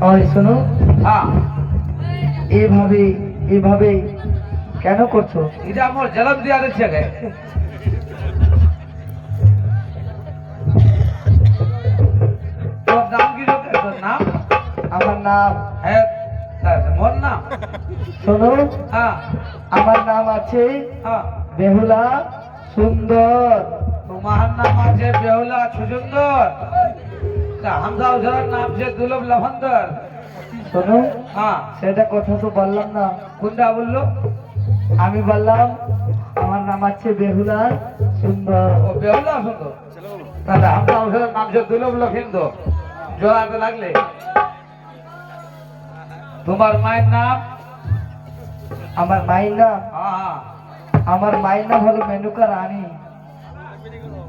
ওই শোনো, হ্যাঁ এইভাবে এইভাবে কেন করছো? এটা আমার জলম দিয়া দিচ্ছে গে। তোর নাম কি রে? তোর নাম? আমার নাম, হ্যাঁ মোর নাম। শোনো, হ্যাঁ আমার নাম আছে হ্যাঁ বেহুলা সুন্দর। তোমার নাম আছে বেহুলা সুন্দর। হামজা উজরার নাম আছে দুলভ লভন্দর। শোনো, হ্যাঁ সেটা কথা তো বললাম না। কোনটা বললো? আমি বললাম আমার নাম আছে বেহুলা সুন্দর। ও বেহুলা সুন্দর। তাহলে হামজা উজরার নাম আছে দুলভ লখিন্দর। জোড়াতে লাগলে তোমার মায়ের নাম? আমার মায়ের নাম, হ্যাঁ হ্যাঁ আমার মায়ের নাম হলো মেনুকা রানী।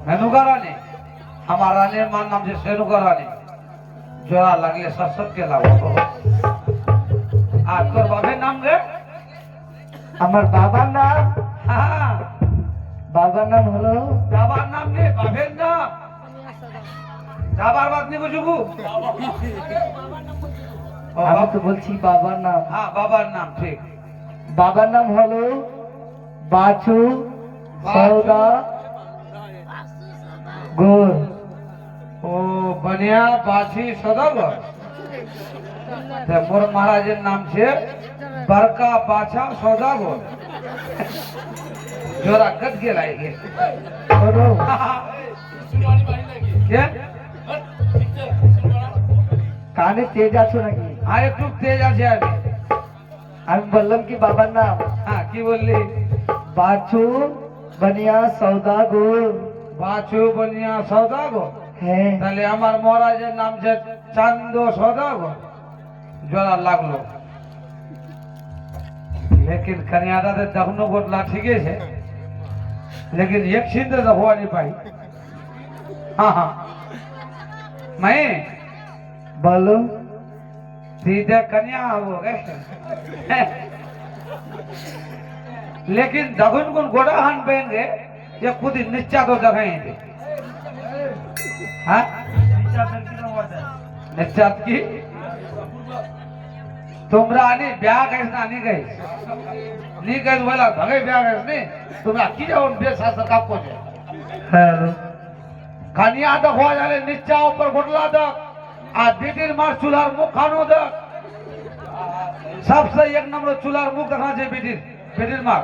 মেনুকা রানী। আমার রানীর মার নাম যে সেনুকা রানী। জোড়া লাগলে সব কে লাভ। আর তোর বাপের নাম রে? আমার বাবার নাম, হ্যাঁ বাবার নাম হলো, বাবার নাম নে বাপের নাম। যাবার বাদ নিব চুকু। আমি তো বলছি বাবার নাম। হ্যাঁ বাবার নাম ঠিক। বাবার নাম হলো বাছু সৌদা গোর। ও বনিয়া বাছি সদাগর। মোর মহারাজের নাম ছে बड़का बाछा सौदागर। जोरा गद के लाएंगे শোনো, क्या? কানে তেজ আছো নাকি? हाँ एक तेज আছে আমি। আমি বললাম কি বাবার নাম हाँ কি বললি? বাছু বনিয়া সৌদা গোর। বাছু বনিয়া সৌদাগর। হ্যাঁ, তাহলে আমার মহারাজের নাম যে চান্দ সৌদাগর। जोरा लागलो। लेकिन कन्यादा दे दखनो गोटला ठीक है, लेकिन एक छिंद दखवा नहीं पाई। हाँ हाँ मैं বলো। सीधे कन्या हो गए। लेकिन दखन कौन गोड़ा हान पहनगे ये खुद ही निश्चा तो जगह हाँ निश्चात की तुमरा आनी ब्याह कैसे ना नहीं गई नहीं गई बोला भगे ब्याह कैसे नहीं तुमरा की जाओ बेसासर का पोजे হ্যালো, कन्या तक हो जाले निश्चा ऊपर घुटला तक आ बेटीर मार चूल्हार मुख खानो तक सबसे एक नंबर चूल्हार मुख देखना चाहिए बेटीर मार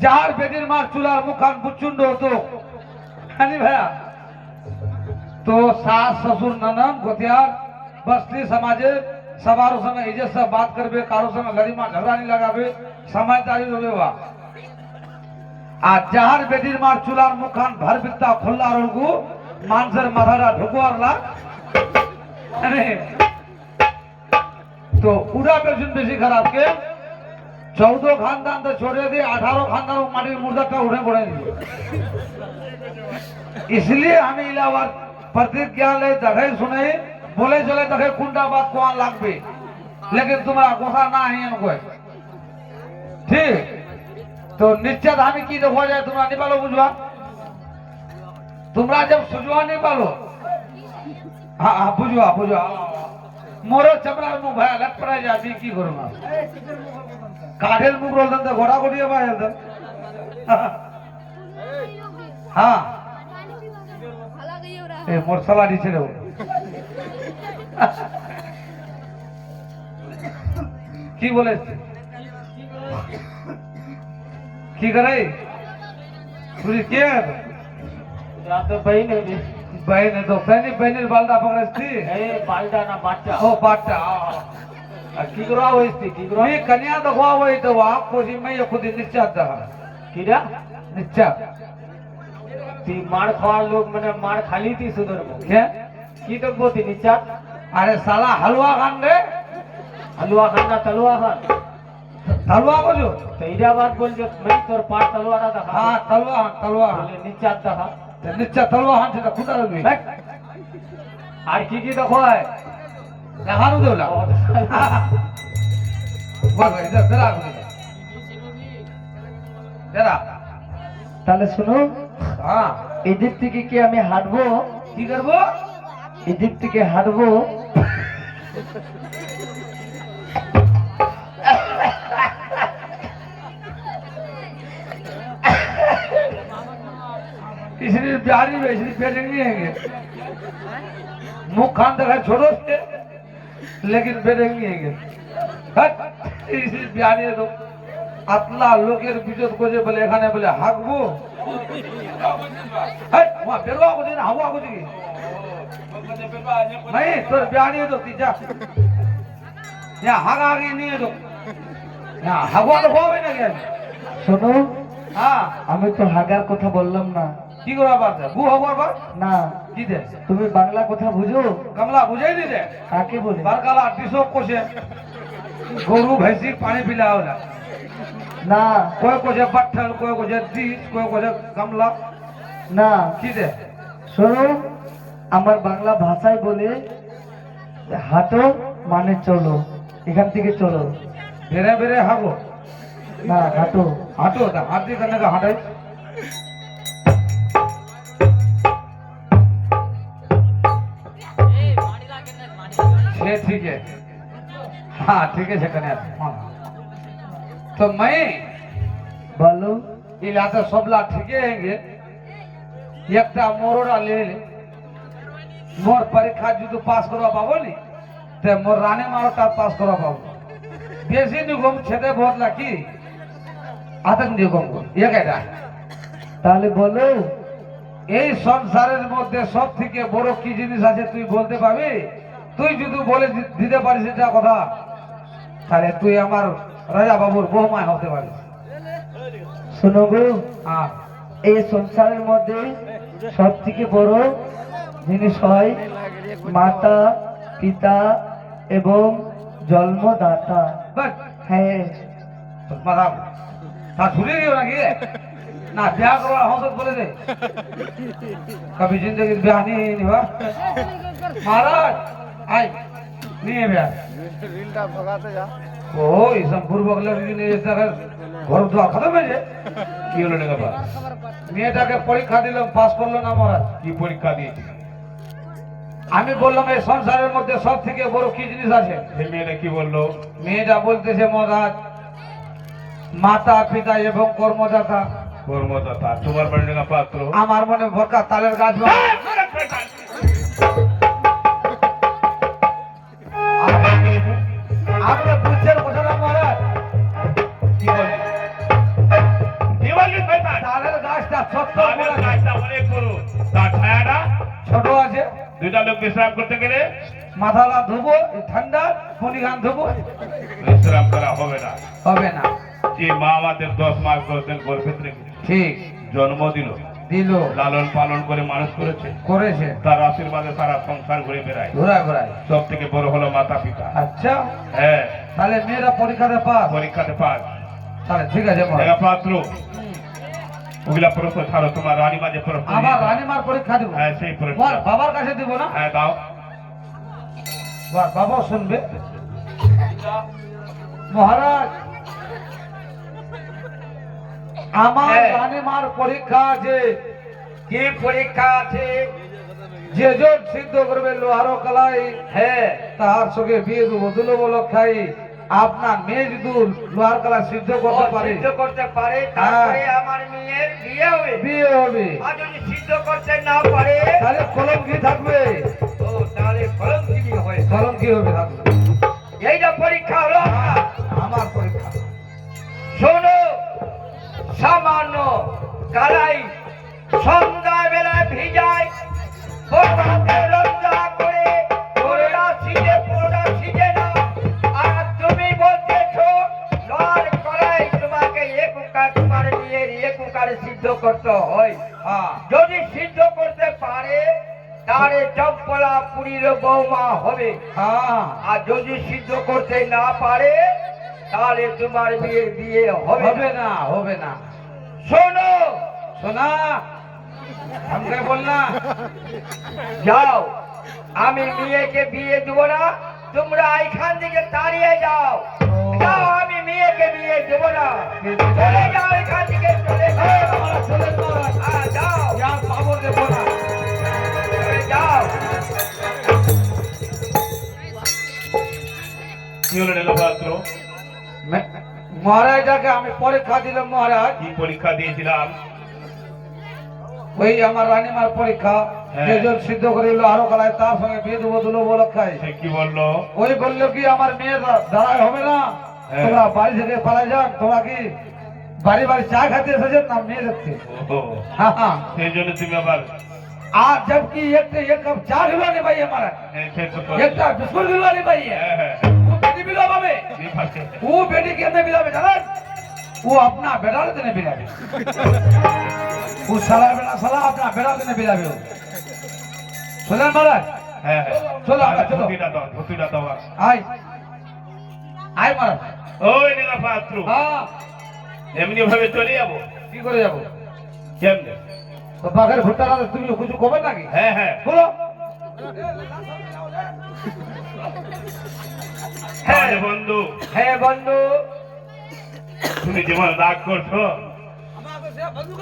जार बेटीर मार चूल्हार मुख खान बुच्चुंड हो तो खानी भया तो सास ससुर ननद गोतियार बस्ती समाजे सवारों संग इज्जत से बात करबे कारो संग गरिमा झगड़ा नहीं लगाबे समझदारी रोबे वा आ जहार बेटीर मार चूल्हार मुख खान भर बिकता खुल्ला रोगु मानसर माथारा ढुकुआरला अरे तो पूरा पेशन बेसी खराब के 14 खानदान तो छोड़े दे 18 खानदान माटी मुर्दा का उठे पड़े इसलिए हमें इलाहाबाद प्रतिज्ञा ले दगे सुने बोले चले दगे कुंडा बात को लाग पे लेकिन तुम्हारा गोसा ना है इनको ठीक तो निश्चित हमें की देखो जाए तुम्हारा नहीं पालो बुझवा तुम्हारा जब सुझवा नहीं पालो हाँ हाँ बुझवा बुझवा मोरो चमड़ार मुंह भाया लग पड़ा जा भी की करूंगा काढेल मुंह रोल दंत घोड़ा घोड़िया भाई अंदर हाँ ए मोर सला नीचे रहो की बोले की करे पूरी क्या या तो बहन है बहन तो पहले बहन बालदा पकड़ती बालटा ना बाटा ओ बाटा की करो होइस्ती की करो मी कन्या तो हुआ वही तो आप कोशी में ये खुद निश्चय था किरा निश्चय ती मार खावा लोग मैंने मार खाली थी सुधर में क्या की तो बोती निचा अरे साला हलवा खान रे हलवा खाना तलवा खान हलवा को जो तो इरा बात बोल जो मैं तोर पार तलवा रहा था हाँ तलवा बोले निचा था निश्चय तलवा खान से खुदा रही आर की देखो है लहानु देवला बस इधर तेरा तेरा তাহলে শোনো, हाँ এদিক থেকে কি আমি হাঁটবো? की करबो এদিক থেকে হাঁটবো, इसलिए प्यारी में इसलिए पेट नहीं है मुख खान देखा छोड़ो से लेकिन पेट नहीं है इसलिए प्यारी है तो আতলা লোকের বিজত করে বলে এখানে বলে হাঁকবো वहाँ पेरवा को देना हवा को दी नहीं तो प्यारी है तो तीजा यहाँ हाग आगे नहीं है तो यहाँ हवा तो हो ना क्या শোনো हाँ আমি তো হাগার কথা বললাম না। কি করা পারছে গু হবার পর না, কি দে তুমি বাংলা কথা বুঝো? কমলা বুঝাই নি দে কাকে বলে? বারকালা টিসক কোসে গরু ভেসি পানি পিলা होला না कोई कोसे पत्थर कोई कोसे दिस कोई कोसे कमला না, কি দে শোনো আমার বাংলা ভাষায় বলে হাঁটো মানে চলো, এখান থেকে চলো। বেরে বেরে হাগো না, হাঁটো। হাঁটো তা হাঁটি करने का হাঁটাই ये ठीक है हाँ ठीक है कन्या हाँ तो मैं বলো। इलाका सबला ठीक है একটা মোররা লেলে মোর পরীক্ষা যদি পাস করবা পাবো নি তে মোর রানে মারটা পাস করবা পাবো বেশি নিগম ছেদে ভোট লাকি আতঙ্ক নিগম ইয়ে কেডা তাহলে বলো। এই সংসারের মধ্যে সব থেকে বড় কি জিনিস আছে তুই বলতে পারবি তুই যদি বলে দিতে পারিস এটা কথা তাহলে তুই আমার রাজা বাবুর বৌমায় হতে পারিস শোনো গো, হ্যাঁ এই সংসারের মধ্যে সব থেকে বড় জিনিস হয় মাতা পিতা এবং জন্মদাতা। বাস হ্যাঁ, মাথা তা ঝুলে গিয়েও নাকি না বিয়া করবার হসত বলে দে কবি জিন্দগি বিয়া নিয়ে নিবা মহারাজ আই নিয়ে বিয়া ও ইসম পূর্বক লড়কি নিয়ে ঘর দুয়ার খতম হয়েছে কি হলো না বাবা মেয়েটাকে পরীক্ষা দিলাম পাস করলো না মহারাজ কি পরীক্ষা দিয়েছি আমি বললাম এই সংসারের মধ্যে সব থেকে বড় কি জিনিস আছে সেই মেয়েটা কি বললো মেয়েটা বলতেছে মহারাজ মাতা পিতা এবং কর্মদাতা কর্মদাতা তোমার বাড়ি টাকা পাত্র আমার মনে ভরকা তালের গাছ বা- আপনি বুঝছেন কথা না মহারাজ কি বললি কি বললি শয়তান তালের গাছটা ছোট্ট তাদের বড় আছে। কাজটা অনেক বড় তার ছায়াটা ছোট আছে দুইটা লোক বিশ্রাম করতে গেলে মাথাটা ধুবো এই ঠান্ডা ফণিগান ধুবো বিশ্রাম করা হবে না হবে না যে মা আমাদের 10 মাস 10 দিন গর্ভে রেখে ঠিক জন্ম দিল দিল লালন পালন করে মানুষ করেছে করেছে তার আশীর্বাদে সারা সংসার ঘুরে বেড়ায় ঘোরায় ঘোরায় সব থেকে বড় হলো মাতা পিতা আচ্ছা হ্যাঁ তাহলে মেয়েরা পরীক্ষাতে পাস পরীক্ষাতে পাস তাহলে ঠিক আছে মহারাজ। টাকা পাত্র ওগুলা প্রশ্ন ছাড়ো তোমার রানীমা যে প্রশ্ন আবার দিয়েছে, রানীমার পরীক্ষা দিব হ্যাঁ সেই প্রশ্ন তোমার বাবার কাছে দিব না হ্যাঁ দাও তোমার বাবাও শুনবে মহারাজ আমার হ্যাঁ। রানীমার পরীক্ষা আছে কি পরীক্ষা আছে যে জন সিদ্ধ করবে লোহারো কালাই হ্যাঁ তাহার সঙ্গে বিয়ে দেবো দুলো বলো খাই আপনার মেয়ে যদি লোহার কালা সিদ্ধ ও করতে পারে সিদ্ধ করতে পারে তারপরে আমার মেয়ের বিয়ে হবে বিয়ে হবে আর যদি সিদ্ধ করতে না পারে তাহলে কলম কি থাকবে ও তাহলে ফলন কি হয় কলম কি হবে থাকবে এইটা পরীক্ষা হলো আমার। আমার পরীক্ষা শোনো সামান্য কালাই সন্ধ্যা বেলায় ভিজায় বরবাদে রঞ্জা করে পুরোটা সিজে না আর তুমি বলতেছো লড় করাই তোমাকে তোমার বিয়ের কুকারে সিদ্ধ করতে হয় হ্যাঁ যদি সিদ্ধ করতে পারে তাহলে চম্পলা পুরীর বৌমা হবে হ্যাঁ আর যদি সিদ্ধ করতে না পারে তাহলে তোমার বিয়ে হবে হবে না হবে না শোনো শোনা আমাকে বল না যাও আমি মেয়েকে বিয়ে দেব না তোমরা এখান থেকে তাড়িয়ে যাও যাও আমি মেয়েকে বিয়ে দেব না চলে যাও এখান থেকে চলে যাও আমার ছেলের মা যাও ইয়ার পাবো দেবো না যাও কি হলো নীলপাত্র? মহারাজটাকে আমি পরীক্ষা দিলাম মহারাজ, কি পরীক্ষা দিয়েছিলাম? ওই আমার রানীমার পরীক্ষা, হ্যাঁ। যেজন সিদ্ধ করে এলো আরো কালায় তার সঙ্গে বিয়ে দেবো দুলো বলক্ষায়। সে কি বললো? ওই বললো কি আমার মেয়ের দাঁড়ায় হবে না, হ্যাঁ। তোমরা বাড়ি থেকে পালাই যান, তোমরা কি বাড়ি বাড়ি চা খাতে এসেছেন না মেয়ে দেখতে? ও, हाँ हाँ। সেই জন্য তুমি আবার आज जबकि एक कप चाय दिलवानी भाई हमारा, সে তো एक कप बिस्कुट दिलवानी भाई है। হ্যাঁ, হ্যাঁ, वो बेटी बिला बाबे, কি পাচ্ছে? वो बेटी के अंदर बिला बेटा ना, वो अपना बेटा देने बिला बे, वो साला बेटा साला अपना बेटा देने बिला बे। सुन महाराज, হ্যাঁ, হ্যাঁ। চলো, আমরা চলো। ধুতিটা দাও। आय आय महाराज। ওই নীলপাত্র, हाँ এমনি ভাবে চলে যাবো? কি করে যাবো? কেমনে? তো বাঘের ভুট্টা না তুমি কিছু কবে নাকি? হ্যাঁ, হ্যাঁ। বলো। তাহলে বন্ধু, হ্যাঁ বন্ধু, তুমি যেমন রাগ করছো,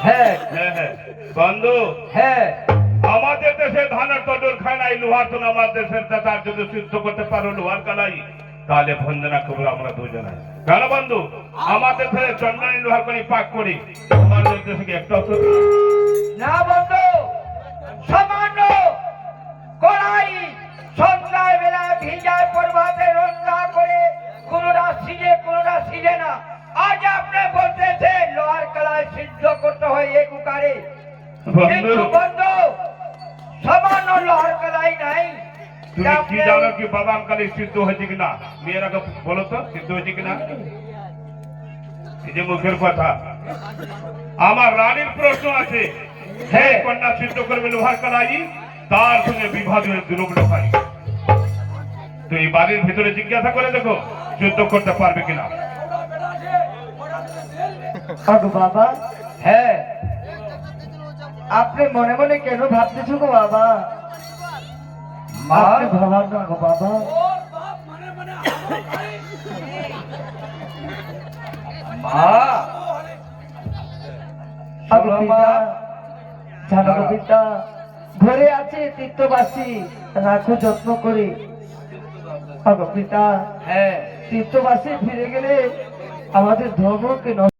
হ্যাঁ হ্যাঁ, হ্যাঁ, বন্ধু, হ্যাঁ আমাদের দেশে ধানের তদুর খায় নাই, লোহার তো আমার দেশের তার যদি সিদ্ধ করতে পারো লোহার কালাই, তাহলে বন্দনা করবো আমরা দুজনে। কেন বন্ধু? আমাদের দেশে চন্দ্রানী লোহার করি পাক করি, আমাদের দেশে কি একটা অস্ত্র? না বন্ধু, সামান্য কড়াই সন্ধ্যায় বেলা ভিজায় পর্বতে রন্ধা করে কোনোটা সিজে না। আজ আপনি বলতেছেন লোহার কড়াই সিদ্ধ করতে হয় এক কুকারে, কিন্তু বন্ধু, বন্ধু সামান্য লোহার কড়াই নাই। তুমি কি জানো কি বাদাম কালি সিদ্ধ হয়েছে কিনা? মেয়েরাকে বলো তো, সিদ্ধ হয়েছে কিনা? এই যে মুখের কথা। আমার রানীর প্রশ্ন আছে, হ্যাঁ কন্যা সিদ্ধ করবে লোহার কালাই, তার সঙ্গে বিবাদ হয়ে দুলোক লোহাই। তুই বাড়ির ভিতরে জিজ্ঞাসা করে দেখো সিদ্ধ করতে পারবে কিনা। আগো বাবা, হ্যাঁ আপনি মনে মনে কেন ভাবতেছো গো বাবা? মা, আপনি ভাবার না গো বাবা। মা, আগো শোনো পিতা, মা, জানো গো পিতা, ঘরে আছে তীর্থবাসী, রাখো যত্ন করে। আগো পিতা, হ্যাঁ তীর্থবাসী ফিরে গেলে আমাদের ধর্মকে নষ্ট